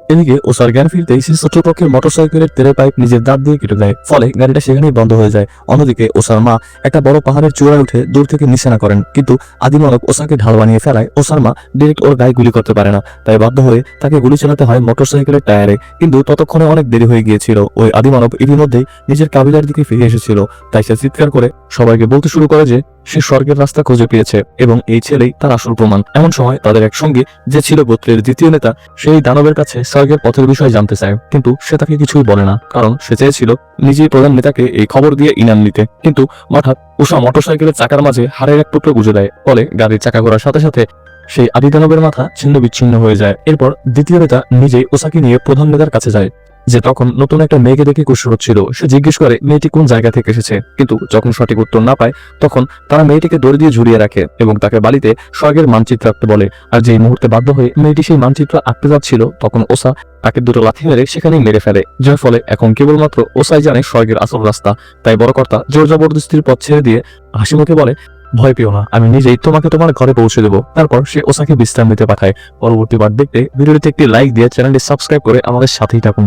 এদিকে ওসার জ্ঞান ফিরতেই সে শত্রুপক্ষের মোটরসাইকেলের তেলের পাইপ নিজের দাঁত দিয়ে কেটে দেয়, ফলে গাড়িটা সেখানেই বন্ধ হয়ে যায়। অন্যদিকে ওসার মা একটা বড় পাহাড়ের চূড়ায় উঠে দূর থেকে নিশানা করেন, কিন্তু আদিমানব ওসাকে ঢাল বানিয়ে ফেলায় ওসার মা ডিরেক্ট ওর গায়ে গুলি করতে পারে না। তাই বাধ্য হয়ে তাকে গুলি চালাতে হয় মোটরসাইকেলের টায়ারে। কিন্তু ততক্ষণে অনেক দেরি হয়ে গিয়েছিল। ওই আদিমানব ইতিমধ্যেই নিজের কাবিলার দিকে ফিরে এসেছিল। তাই সে চিৎকার করে সবাইকে বলতে শুরু করে যে সে স্বর্গের রাস্তা খুঁজে পেয়েছে এবং এই ছেলেই তার আসল প্রমাণ। এমন সময় তাদের এক সঙ্গী, যে ছিল গোত্রের দ্বিতীয় নেতা, সেই দানবের কাছে স্বর্গের পথের বিষয়ে জানতে চায়, কিন্তু সে তাকে কিছুই বলে না, কারণ সে চেয়েছিল নিজেই প্রধান নেতাকে এই খবর দিয়ে ইনাম নিতে। কিন্তু হঠাৎ উষা মোটরসাইকেলের চাকার মাঝে হাড়ের এক টুকরো গুঁজে দেয়, ফলে গাড়ির চাকা ঘোরার সাথে সাথে সেই আদি দানবের মাথা ছিন্ন বিচ্ছিন্ন হয়ে যায়। এরপর দ্বিতীয় নেতা নিজেই ওসাকে নিয়ে প্রধান নেতার কাছে যায়, যে তখন নতুন একটা মেয়েকে দেখে খুশি হচ্ছিল। সে জিজ্ঞেস করে মেয়েটি কোন জায়গা থেকে এসেছে, কিন্তু যখন সঠিক উত্তর না পায় তখন তারা মেয়েটিকে দড়ি দিয়ে ঝুলিয়ে রাখে এবং তাকে বালিতে স্বর্গের মানচিত্র আঁকতে বলে। আর যেই মুহূর্তে বাধ্য হয়ে মেয়েটি সেই মানচিত্র আঁকতে যাচ্ছিল, তখন ওসা তাকে দুটো লাথি মেরে সেখানেই মেরে ফেলে, যার ফলে এখন কেবলমাত্র ওসাই জানে স্বর্গের আসল রাস্তা। তাই বড় কর্তা জোর জবরদস্তির পথ ছেড়ে দিয়ে হাসি মুখে বলে, ভয় পেও না, আমি নিজেই তোমাকে তোমার ঘরে পৌঁছে দেবো। তারপর সে ওসাকে বিশ্রাম নিতে পাঠায়। পরবর্তীবার দেখতে ভিডিওটিতে একটি লাইক দিয়ে চ্যানেলটি সাবস্ক্রাইব করে আমাদের সাথেই থাকুন।